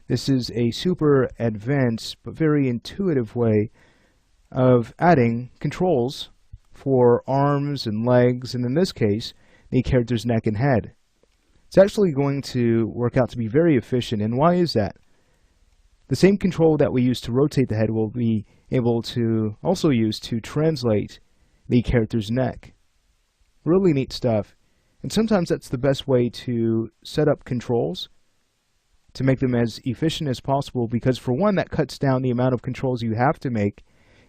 This is a super advanced but very intuitive way of adding controls for arms and legs, and in this case, the character's neck and head. It's actually going to work out to be very efficient, and why is that? The same control that we use to rotate the head will be able to also use to translate the character's neck. Really neat stuff. And sometimes that's the best way to set up controls to make them as efficient as possible, because for one, that cuts down the amount of controls you have to make,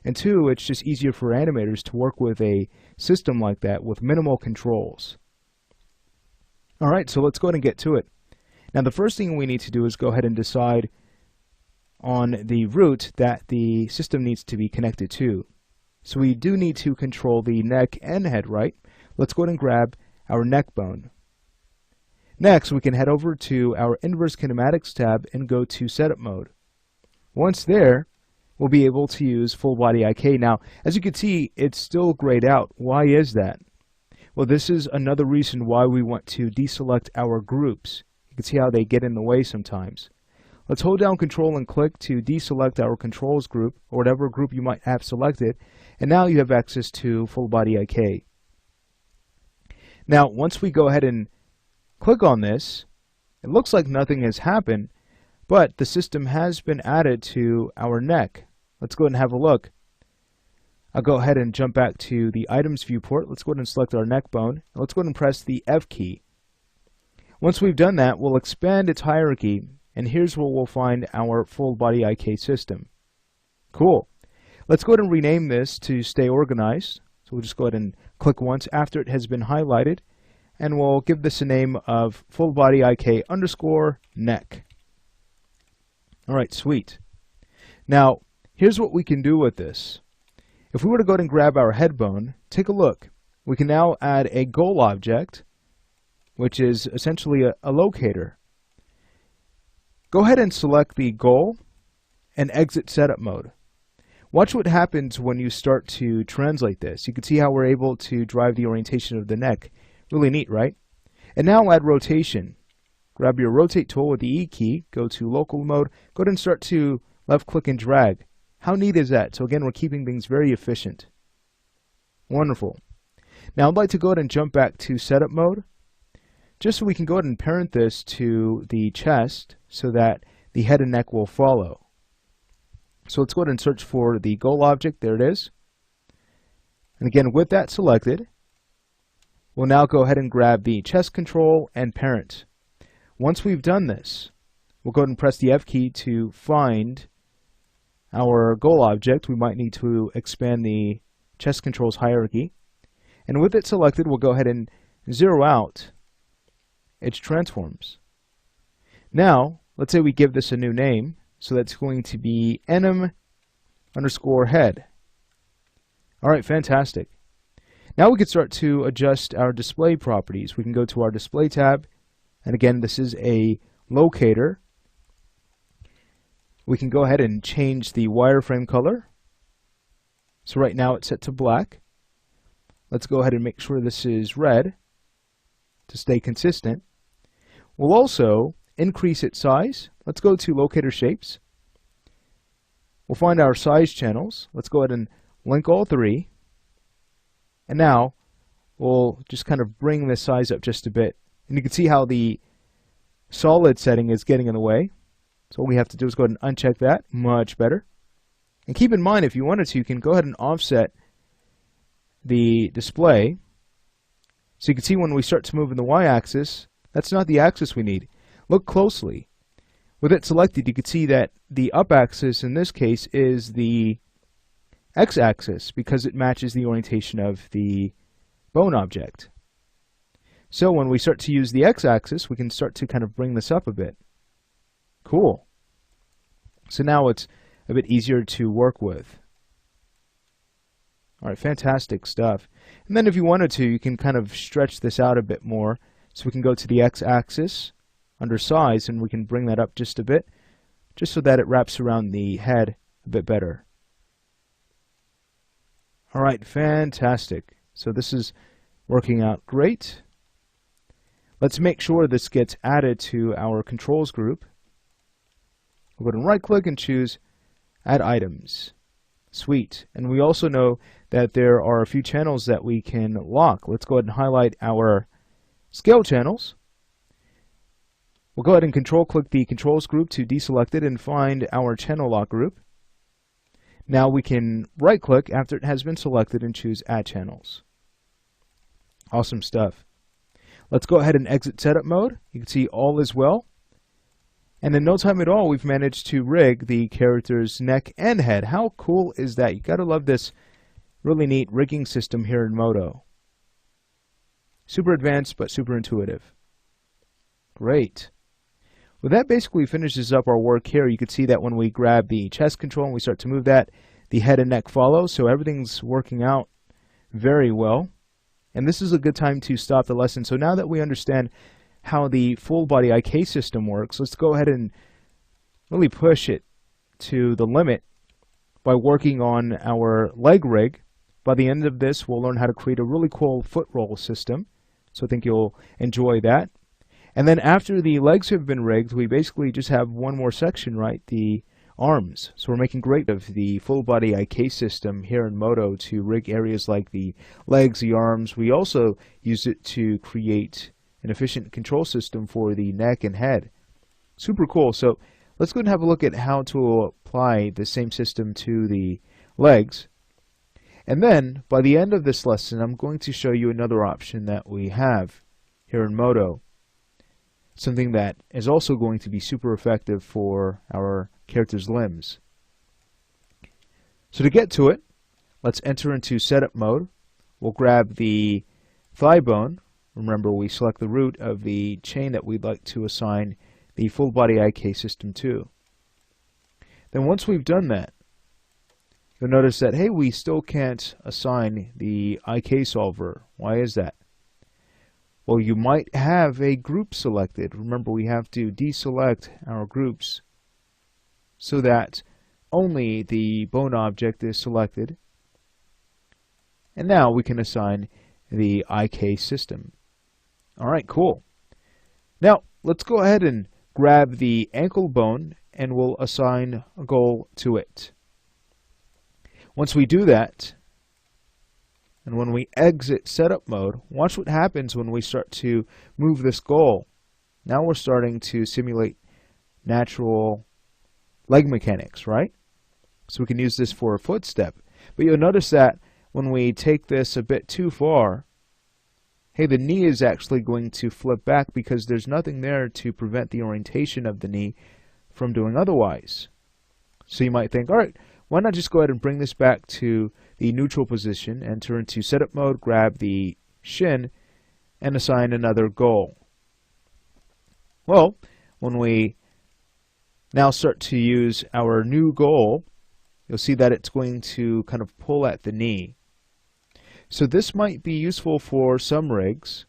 and two, it's just easier for animators to work with a system like that with minimal controls. Alright, so let's go ahead and get to it. Now the first thing we need to do is go ahead and decide on the root that the system needs to be connected to. So we do need to control the neck and head, right? Let's go ahead and grab our neck bone. Next, we can head over to our Inverse Kinematics tab and go to Setup Mode. Once there, we'll be able to use Full Body IK. Now, as you can see, it's still grayed out. Why is that? Well, this is another reason why we want to deselect our groups. You can see how they get in the way sometimes. Let's hold down Control and click to deselect our controls group, or whatever group you might have selected, and now you have access to Full Body IK. Now, once we go ahead and click on this, it looks like nothing has happened, but the system has been added to our neck. Let's go ahead and have a look. I'll go ahead and jump back to the items viewport. Let's go ahead and select our neck bone. Let's go ahead and press the F key. Once we've done that, we'll expand its hierarchy, and here's where we'll find our Full Body IK system. Cool. Let's go ahead and rename this to stay organized. So we'll just go ahead and click once after it has been highlighted, and we'll give this a name of Full Body IK underscore neck. Alright, sweet. Now, here's what we can do with this. If we were to go ahead and grab our head bone, take a look. We can now add a goal object, which is essentially a locator. Go ahead and select the goal and exit setup mode. Watch what happens when you start to translate this. You can see how we're able to drive the orientation of the neck. Really neat, right? And now add rotation. Grab your rotate tool with the E key, go to local mode, go ahead and start to left click and drag. How neat is that? So again, we're keeping things very efficient. Wonderful. Now I'd like to go ahead and jump back to setup mode, just so we can go ahead and parent this to the chest so that the head and neck will follow. So let's go ahead and search for the goal object. There it is. And again, with that selected, we'll now go ahead and grab the chest control and parent. Once we've done this, we'll go ahead and press the F key to find our goal object. We might need to expand the chest controls hierarchy. And with it selected, we'll go ahead and zero out its transforms. Now, let's say we give this a new name. So that's going to be enum underscore head. Alright, fantastic. Now we can start to adjust our display properties. We can go to our display tab, and again, this is a locator. We can go ahead and change the wireframe color. So right now it's set to black. Let's go ahead and make sure this is red to stay consistent. We'll also increase its size. Let's go to locator shapes. We'll find our size channels. Let's go ahead and link all three. And now we'll just kind of bring this size up just a bit. And you can see how the solid setting is getting in the way. So all we have to do is go ahead and uncheck that. Much better. And keep in mind, if you wanted to, you can go ahead and offset the display. So you can see when we start to move in the y-axis, that's not the axis we need. Look closely. With it selected, you can see that the up axis in this case is the x-axis because it matches the orientation of the bone object. So when we start to use the x-axis, we can start to kind of bring this up a bit. Cool. So now it's a bit easier to work with. Alright, fantastic stuff. And then if you wanted to, you can kind of stretch this out a bit more. So we can go to the x-axis under size, and we can bring that up just a bit, just so that it wraps around the head a bit better. Alright, fantastic. So this is working out great. Let's make sure this gets added to our controls group. We'll go ahead and right click and choose Add Items. Sweet. And we also know that there are a few channels that we can lock. Let's go ahead and highlight our scale channels. We'll go ahead and control click the controls group to deselect it and find our channel lock group. Now we can right click after it has been selected and choose Add Channels. Awesome stuff. Let's go ahead and exit setup mode. You can see all is well. And in no time at all, we've managed to rig the character's neck and head. How cool is that? You gotta love this really neat rigging system here in Modo. Super advanced, but super intuitive. Great. Well, that basically finishes up our work here. You can see that when we grab the chest control and we start to move that, the head and neck follow. So everything's working out very well. And this is a good time to stop the lesson. So now that we understand how the full body IK system works, let's go ahead and really push it to the limit by working on our leg rig. By the end of this, we'll learn how to create a really cool foot roll system. So I think you'll enjoy that. And then after the legs have been rigged, we basically just have one more section, right? The arms. So we're making great of the full body IK system here in Modo to rig areas like the legs, the arms. We also use it to create an efficient control system for the neck and head. Super cool. So let's go and have a look at how to apply the same system to the legs. And then by the end of this lesson, I'm going to show you another option that we have here in Modo. Something that is also going to be super effective for our character's limbs. So to get to it, let's enter into setup mode. We'll grab the thigh bone. Remember, we select the root of the chain that we'd like to assign the full body IK system to. Then once we've done that, you'll notice that, hey, we still can't assign the IK solver. Why is that? Well, you might have a group selected. Remember, we have to deselect our groups so that only the bone object is selected. And now we can assign the IK system. All right, cool. Now, let's go ahead and grab the ankle bone and we'll assign a goal to it. Once we do that, and when we exit setup mode, watch what happens when we start to move this goal. Now we're starting to simulate natural leg mechanics, right? So we can use this for a footstep. But you'll notice that when we take this a bit too far, hey, the knee is actually going to flip back because there's nothing there to prevent the orientation of the knee from doing otherwise. So you might think, all right, why not just go ahead and bring this back to the neutral position, enter into setup mode, grab the shin, and assign another goal. Well, when we now start to use our new goal, you'll see that it's going to kind of pull at the knee. So this might be useful for some rigs.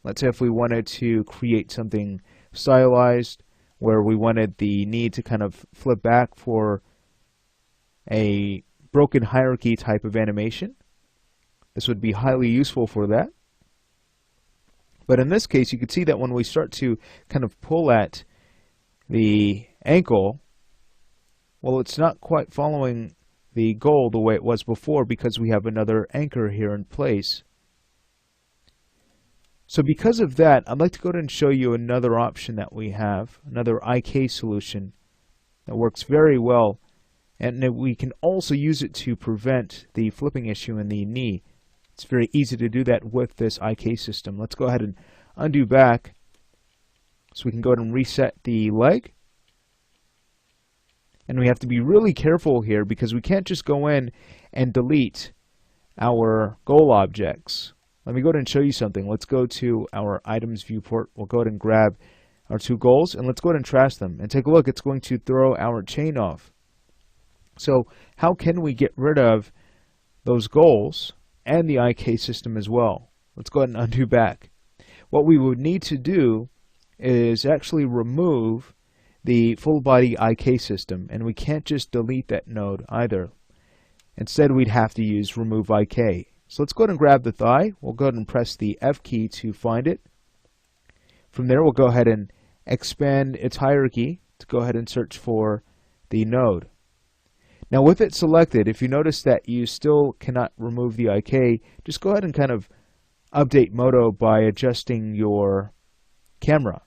Let's say if we wanted to create something stylized where we wanted the knee to kind of flip back for a broken hierarchy type of animation. This would be highly useful for that. But in this case, you can see that when we start to kind of pull at the ankle, well, it's not quite following the goal the way it was before because we have another anchor here in place. So because of that, I'd like to go ahead and show you another option that we have, another IK solution that works very well. And we can also use it to prevent the flipping issue in the knee. It's very easy to do that with this IK system. Let's go ahead and undo back so we can go ahead and reset the leg. And we have to be really careful here because we can't just go in and delete our goal objects. Let me go ahead and show you something. Let's go to our items viewport. We'll go ahead and grab our two goals and let's go ahead and trash them. And take a look, it's going to throw our chain off. So how can we get rid of those goals and the IK system as well? Let's go ahead and undo back. What we would need to do is actually remove the full body IK system, and we can't just delete that node either. Instead, we'd have to use remove IK. So let's go ahead and grab the thigh. We'll go ahead and press the F key to find it. From there, we'll go ahead and expand its hierarchy to go ahead and search for the node. Now with it selected, if you notice that you still cannot remove the IK, just go ahead and kind of update Modo by adjusting your camera.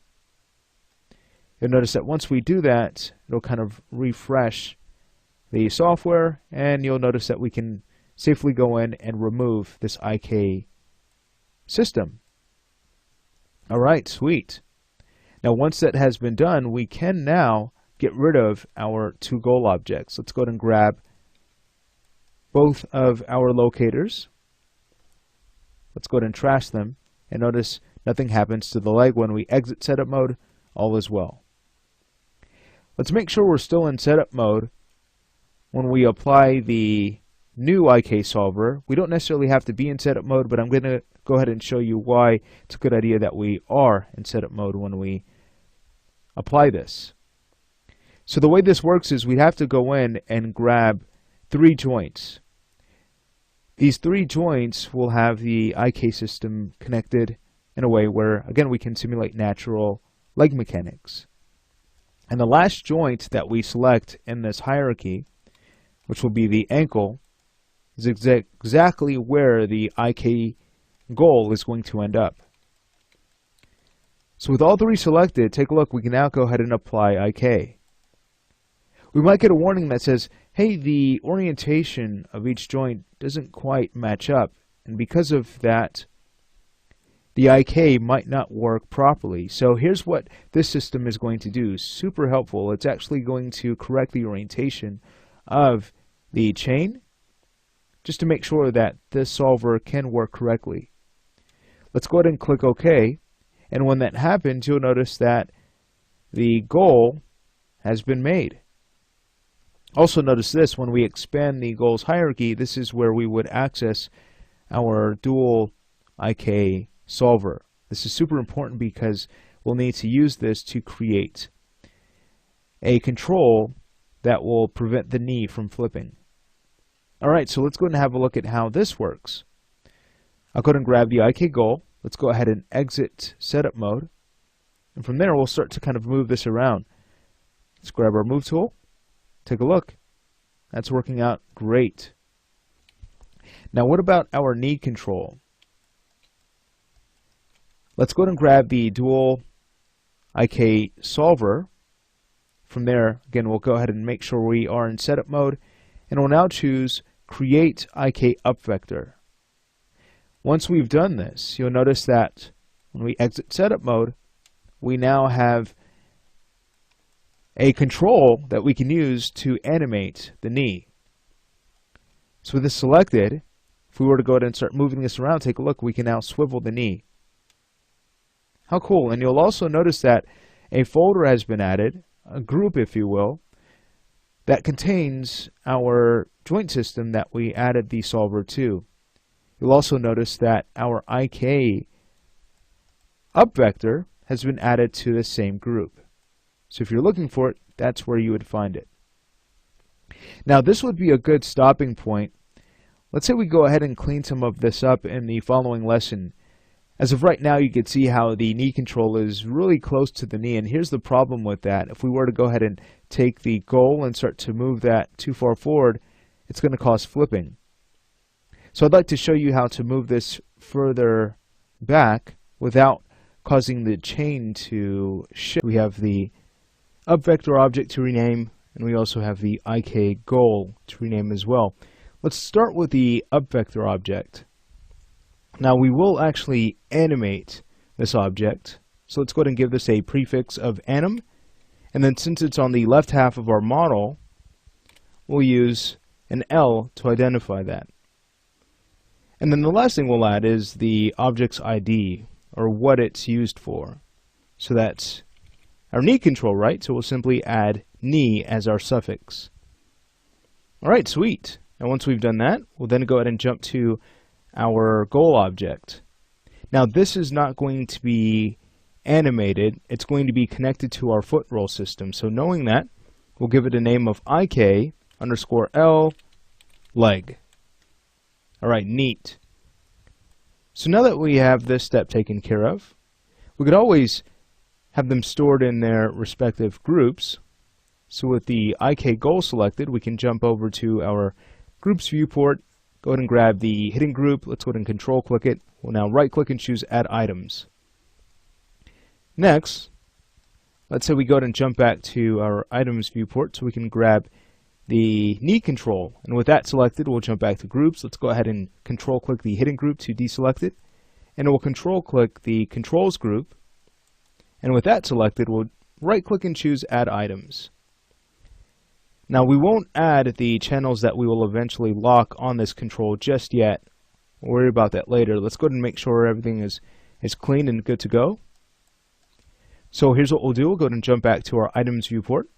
You'll notice that once we do that, it'll kind of refresh the software, and you'll notice that we can safely go in and remove this IK system. Alright, sweet. Now once that has been done, we can now get rid of our two goal objects. Let's go ahead and grab both of our locators. Let's go ahead and trash them, and notice nothing happens to the leg when we exit setup mode. All is well. Let's make sure we're still in setup mode when we apply the new IK solver. We don't necessarily have to be in setup mode, but I'm going to go ahead and show you why it's a good idea that we are in setup mode when we apply this. So the way this works is we have to go in and grab 3 joints. These 3 joints will have the IK system connected in a way where, again, we can simulate natural leg mechanics. And the last joint that we select in this hierarchy, which will be the ankle, is exactly where the IK goal is going to end up. So with all 3 selected, take a look, we can now go ahead and apply IK. We might get a warning that says, hey, the orientation of each joint doesn't quite match up, and because of that, the IK might not work properly. So here's what this system is going to do. Super helpful. It's actually going to correct the orientation of the chain just to make sure that this solver can work correctly. Let's go ahead and click OK, and when that happens, you'll notice that the goal has been made. Also notice this, when we expand the goals hierarchy, this is where we would access our dual IK solver. This is super important because we'll need to use this to create a control that will prevent the knee from flipping. Alright, so let's go ahead and have a look at how this works. I'll go ahead and grab the IK goal. Let's go ahead and exit setup mode. And from there, we'll start to kind of move this around. Let's grab our move tool. Take a look. That's working out great. Now what about our knee control? Let's go ahead and grab the dual IK solver. From there, again, we'll go ahead and make sure we are in setup mode, and we'll now choose Create IK Up Vector. Once we've done this, you'll notice that when we exit setup mode, we now have a control that we can use to animate the knee. So with this selected, if we were to go ahead and start moving this around, take a look, we can now swivel the knee. How cool. And you'll also notice that a folder has been added, a group if you will, that contains our joint system that we added the solver to. You'll also notice that our IK up vector has been added to the same group. So if you're looking for it, that's where you would find it. Now this would be a good stopping point. Let's say we go ahead and clean some of this up in the following lesson. As of right now, you can see how the knee control is really close to the knee, and here's the problem with that. If we were to go ahead and take the goal and start to move that too far forward, it's going to cause flipping. So I'd like to show you how to move this further back without causing the chain to shift. We have the up vector object to rename, and we also have the IK goal to rename as well. Let's start with the up vector object. Now we will actually animate this object, so let's go ahead and give this a prefix of anim, and then since it's on the left half of our model, we'll use an L to identify that. And then the last thing we'll add is the object's ID, or what it's used for. So that's our knee control, right? So we'll simply add knee as our suffix. Alright, sweet. And once we've done that, we'll then go ahead and jump to our goal object. Now this is not going to be animated, it's going to be connected to our foot roll system. So knowing that, we'll give it a name of IK underscore L leg. Alright, neat. So now that we have this step taken care of, we could always have them stored in their respective groups. So with the IK goal selected, we can jump over to our groups viewport, go ahead and grab the hidden group. Let's go ahead and control click it. We'll now right click and choose add items. Next, let's say we go ahead and jump back to our items viewport so we can grab the knee control. And with that selected, we'll jump back to groups. Let's go ahead and control click the hidden group to deselect it. And we'll control click the controls group. And with that selected, we'll right click and choose add items. Now we won't add the channels that we will eventually lock on this control just yet. We'll worry about that later. Let's go ahead and make sure everything is clean and good to go. So here's what we'll do. We'll go ahead and jump back to our items viewport.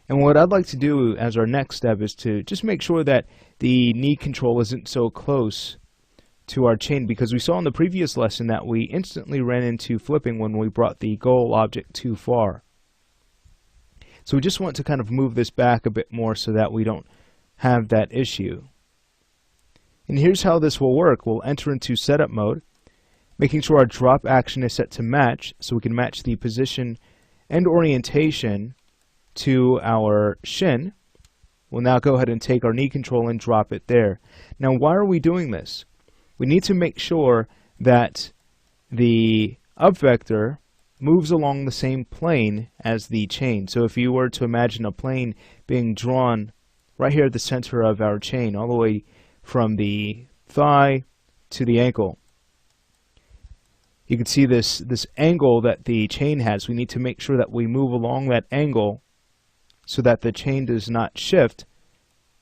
And what I'd like to do as our next step is to just make sure that the knee control isn't so close to our chain, because we saw in the previous lesson that we instantly ran into flipping when we brought the goal object too far. So we just want to kind of move this back a bit more so that we don't have that issue. And here's how this will work. We'll enter into setup mode, making sure our drop action is set to match, so we can match the position and orientation to our shin. We'll now go ahead and take our knee control and drop it there. Now why are we doing this? We need to make sure that the up vector moves along the same plane as the chain. So if you were to imagine a plane being drawn right here at the center of our chain, all the way from the thigh to the ankle, you can see this angle that the chain has. We need to make sure that we move along that angle so that the chain does not shift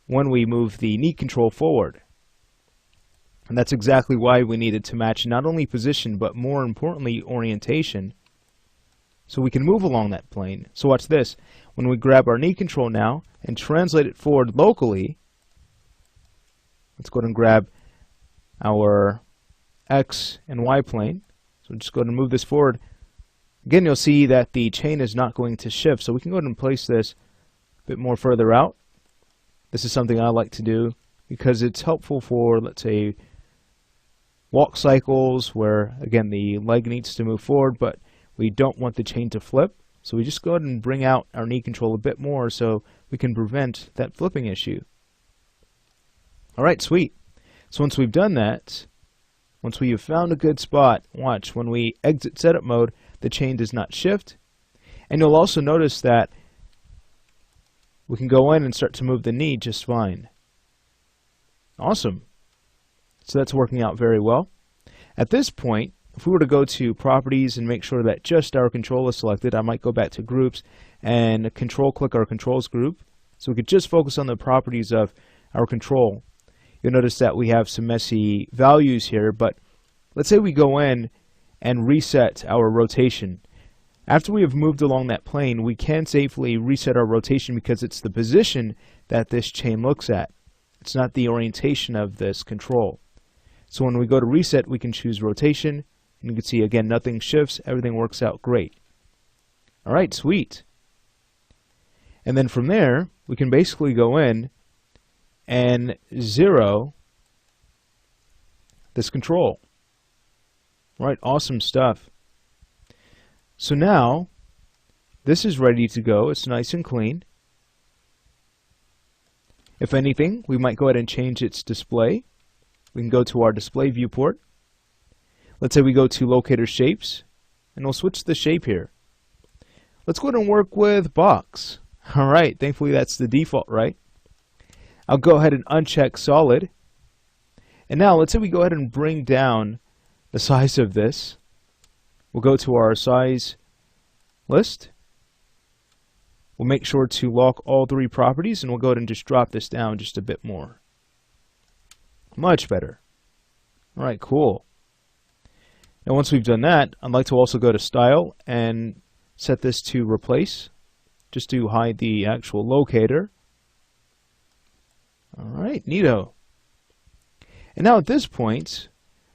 when we move the knee control forward. And that's exactly why we needed to match not only position, but more importantly, orientation, so we can move along that plane. So watch this. When we grab our knee control now and translate it forward locally, let's go ahead and grab our X and Y plane. So just go ahead and move this forward. Again, you'll see that the chain is not going to shift. So we can go ahead and place this a bit more further out. This is something I like to do because it's helpful for, let's say, walk cycles where, again, the leg needs to move forward, but we don't want the chain to flip. So we just go ahead and bring out our knee control a bit more so we can prevent that flipping issue. All right, sweet. So once we've done that, once we have found a good spot, watch, when we exit setup mode, the chain does not shift. And you'll also notice that we can go in and start to move the knee just fine. Awesome. So that's working out very well. At this point, if we were to go to properties and make sure that just our control is selected, I might go back to groups and control click our controls group so we could just focus on the properties of our control. You'll notice that we have some messy values here, but let's say we go in and reset our rotation. After we have moved along that plane, we can safely reset our rotation because it's the position that this chain looks at. It's not the orientation of this control. So when we go to reset, we can choose rotation, and you can see again nothing shifts, everything works out great. All right, sweet. And then from there, we can basically go in and zero this control. All right, awesome stuff. So now, this is ready to go. It's nice and clean. If anything, we might go ahead and change its display. We can go to our display viewport. Let's say we go to locator shapes, and we'll switch the shape here. Let's go ahead and work with box. All right, thankfully that's the default, right? I'll go ahead and uncheck solid. And now let's say we go ahead and bring down the size of this. We'll go to our size list. We'll make sure to lock all three properties, and we'll go ahead and just drop this down just a bit more. Much better. All right, cool. And once we've done that, I'd like to also go to Style and set this to Replace, just to hide the actual locator. All right, neato. And now at this point,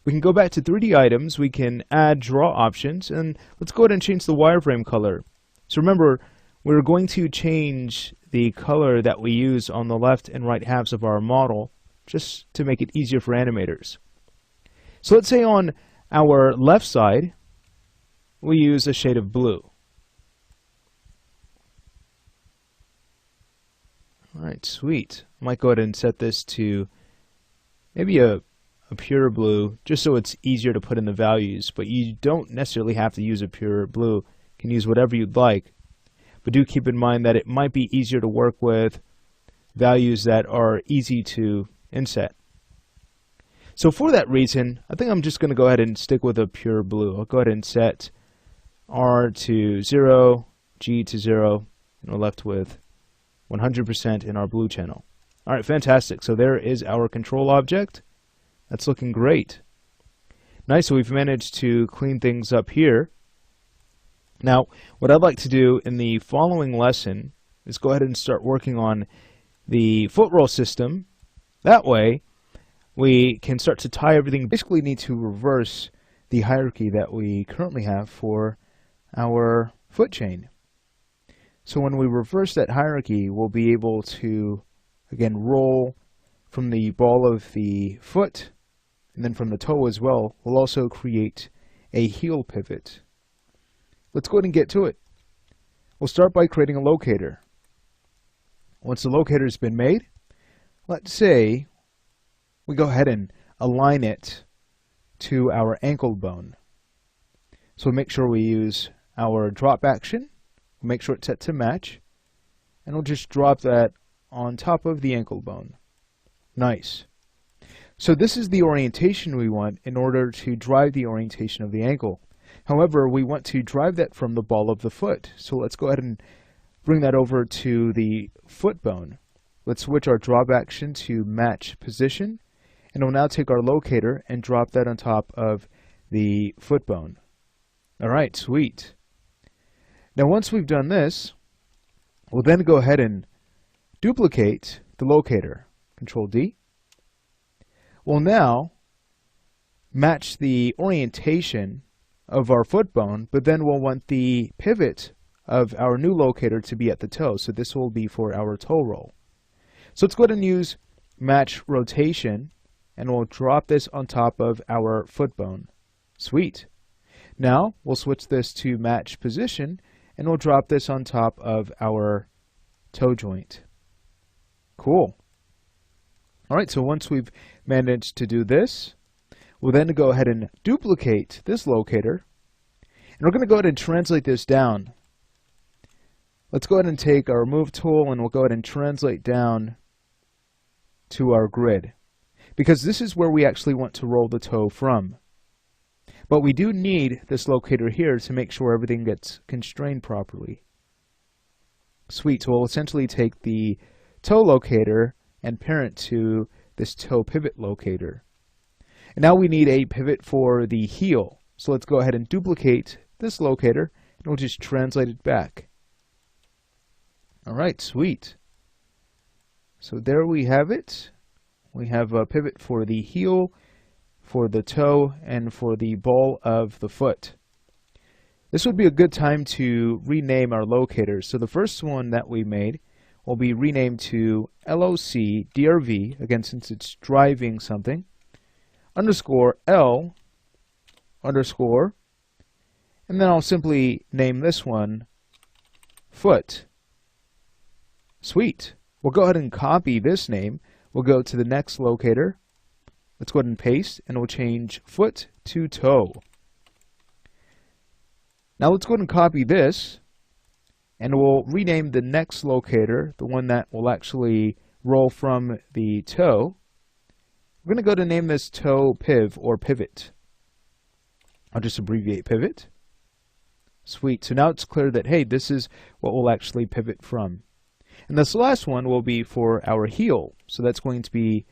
we can go back to 3D items, we can add draw options, and let's go ahead and change the wireframe color. So remember, we're going to change the color that we use on the left and right halves of our model, just to make it easier for animators. So let's say on our left side, we use a shade of blue. Alright, sweet. I might go ahead and set this to maybe a pure blue, just so it's easier to put in the values, but you don't necessarily have to use a pure blue. You can use whatever you'd like, but do keep in mind that it might be easier to work with values that are easy to inset. So for that reason, I think I'm just going to go ahead and stick with a pure blue. I'll go ahead and set R to 0, G to 0, and we're left with 100% in our blue channel. Alright, fantastic. So there is our control object. That's looking great. Nice, so we've managed to clean things up here. Now, what I'd like to do in the following lesson is go ahead and start working on the foot roll system. That way, we can start to tie everything. Basically need to reverse the hierarchy that we currently have for our foot chain. So when we reverse that hierarchy, we'll be able to, again, roll from the ball of the foot, and then from the toe as well. We'll also create a heel pivot. Let's go ahead and get to it. We'll start by creating a locator. Once the locator has been made, let's say we go ahead and align it to our ankle bone. So make sure we use our drop action. We'll make sure it's set to match, and we'll just drop that on top of the ankle bone. Nice. So this is the orientation we want in order to drive the orientation of the ankle. However, we want to drive that from the ball of the foot. So let's go ahead and bring that over to the foot bone. Let's switch our drop action to match position, and we'll now take our locator and drop that on top of the foot bone. Alright, sweet. Now once we've done this, we'll then go ahead and duplicate the locator. Control D. We'll now match the orientation of our foot bone, but then we'll want the pivot of our new locator to be at the toe. So this will be for our toe roll. So let's go ahead and use match rotation, and we'll drop this on top of our foot bone. Sweet. Now we'll switch this to match position, and we'll drop this on top of our toe joint. Cool. Alright, so once we've managed to do this, we'll then go ahead and duplicate this locator, and we're going to go ahead and translate this down. Let's go ahead and take our move tool, and we'll go ahead and translate down to our grid, because this is where we actually want to roll the toe from. But we do need this locator here to make sure everything gets constrained properly. Sweet, so we'll essentially take the toe locator and parent to this toe pivot locator. And now we need a pivot for the heel. So let's go ahead and duplicate this locator, and we'll just translate it back. Alright, sweet. So there we have it. We have a pivot for the heel, for the toe, and for the ball of the foot. This would be a good time to rename our locators. So the first one that we made will be renamed to LOC DRV, again since it's driving something, underscore L underscore, and then I'll simply name this one foot. Sweet. We'll go ahead and copy this name. We'll go to the next locator. Let's go ahead and paste, and we'll change foot to toe. Now let's go ahead and copy this, and we'll rename the next locator, the one that will actually roll from the toe. We're going to go to name this toe piv or pivot. I'll just abbreviate pivot. Sweet. So now it's clear that, hey, this is what we'll actually pivot from. And this last one will be for our heel. So that's going to be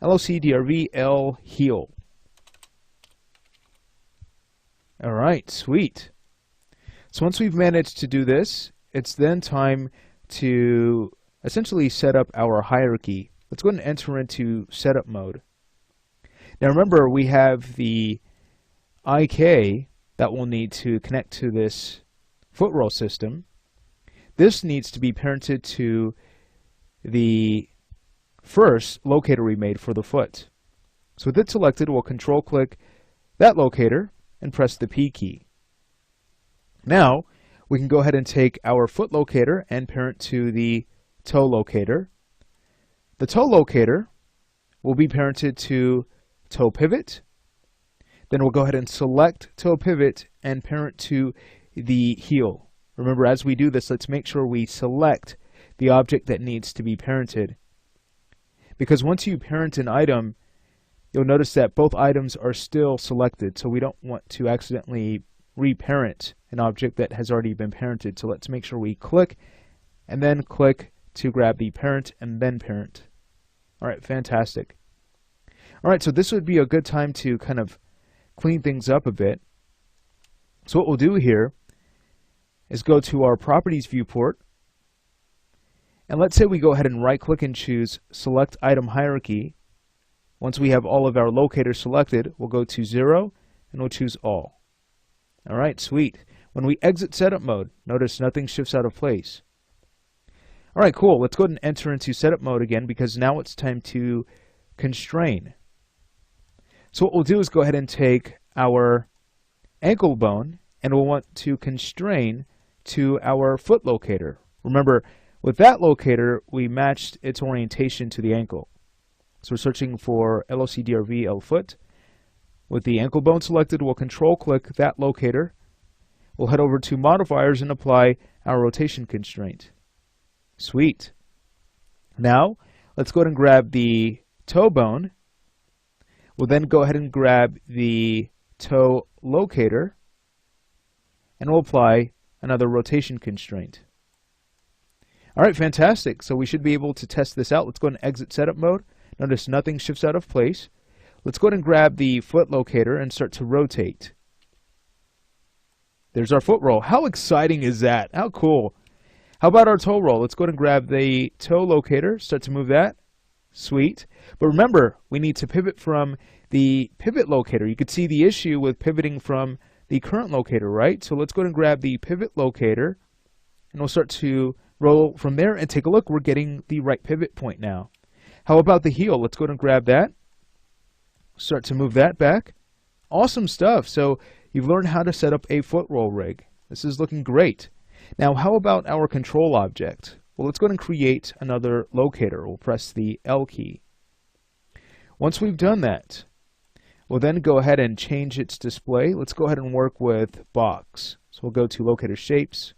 LOCDRV L heel. All right, sweet. So once we've managed to do this, it's then time to essentially set up our hierarchy. Let's go ahead and enter into setup mode. Now remember, we have the IK that we'll need to connect to this foot roll system. This needs to be parented to the first locator we made for the foot. So with it selected, we'll control click that locator and press the P key. Now, we can go ahead and take our foot locator and parent to the toe locator. The toe locator will be parented to toe pivot. Then we'll go ahead and select toe pivot and parent to the heel. Remember, as we do this, let's make sure we select the object that needs to be parented. Because once you parent an item, you'll notice that both items are still selected, so we don't want to accidentally reparent an object that has already been parented. So let's make sure we click and then click to grab the parent and then parent. All right, fantastic. All right, so this would be a good time to kind of clean things up a bit. So what we'll do here is go to our properties viewport, and let's say we go ahead and right click and choose select item hierarchy. Once we have all of our locators selected, we'll go to 0 and we'll choose all. All right, sweet. When we exit setup mode, notice nothing shifts out of place. All right, cool. Let's go ahead and enter into setup mode again, because now it's time to constrain. So what we'll do is go ahead and take our ankle bone and we'll want to constrain to our foot locator. Remember, with that locator, we matched its orientation to the ankle. So we're searching for LOCDRV L foot. With the ankle bone selected, we'll control click that locator. We'll head over to modifiers and apply our rotation constraint. Sweet. Now, let's go ahead and grab the toe bone. We'll then go ahead and grab the toe locator and we'll apply another rotation constraint. All right, fantastic. So we should be able to test this out. Let's go ahead and exit setup mode. Notice nothing shifts out of place. Let's go ahead and grab the foot locator and start to rotate. There's our foot roll. How exciting is that? How cool. How about our toe roll? Let's go ahead and grab the toe locator, start to move that. Sweet. But remember, we need to pivot from the pivot locator. You could see the issue with pivoting from the current locator, right? So let's go ahead and grab the pivot locator and we'll start to roll from there and take a look. We're getting the right pivot point now. How about the heel? Let's go ahead and grab that. Start to move that back. Awesome stuff. So you've learned how to set up a foot roll rig. This is looking great. Now, how about our control object? Well, let's go ahead and create another locator. We'll press the L key. Once we've done that, we'll then go ahead and change its display. Let's go ahead and work with box. So we'll go to locator shapes,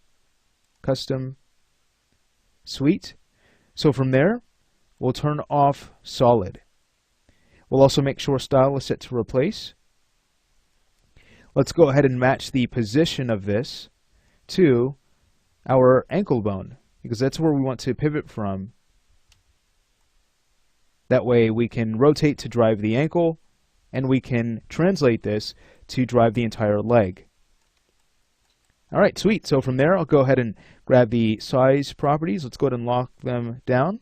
custom, sweet. So from there, we'll turn off solid. We'll also make sure style is set to replace. Let's go ahead and match the position of this to our ankle bone, because that's where we want to pivot from. That way we can rotate to drive the ankle, and we can translate this to drive the entire leg. All right, sweet. So from there, I'll go ahead and grab the size properties. Let's go ahead and lock them down.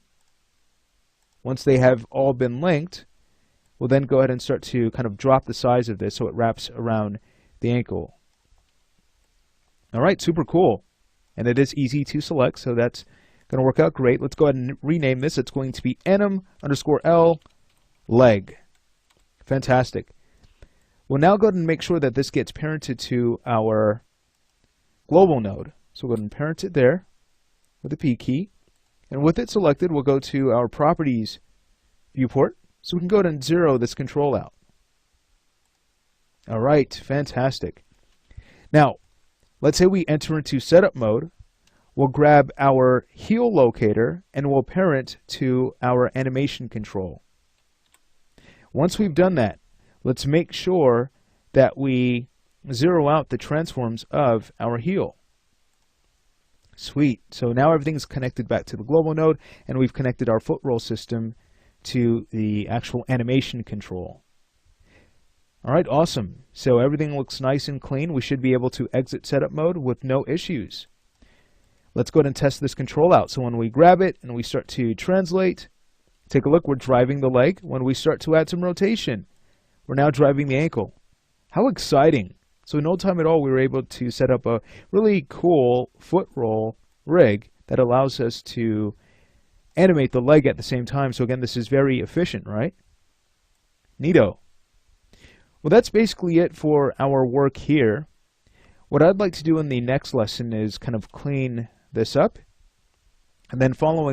Once they have all been linked, we'll then go ahead and start to kind of drop the size of this so it wraps around the ankle. All right, super cool. And it is easy to select, so that's going to work out great. Let's go ahead and rename this. It's going to be anim_L leg. Fantastic. We'll now go ahead and make sure that this gets parented to our global node. So we'll go ahead and parent it there with the P key. And with it selected, we'll go to our properties viewport. So we can go ahead and zero this control out. All right, fantastic. Now, let's say we enter into setup mode. We'll grab our heel locator and we'll parent to our animation control. Once we've done that, let's make sure that we zero out the transforms of our heel. Sweet. So now everything's connected back to the global node, and we've connected our foot roll system to the actual animation control. All right, awesome. So everything looks nice and clean. We should be able to exit setup mode with no issues. Let's go ahead and test this control out. So when we grab it and we start to translate, take a look, we're driving the leg. When we start to add some rotation, we're now driving the ankle. How exciting. So in no time at all, we were able to set up a really cool foot roll rig that allows us to animate the leg at the same time. So again, this is very efficient, right? Neato. Well, that's basically it for our work here. What I'd like to do in the next lesson is kind of clean this up, and then following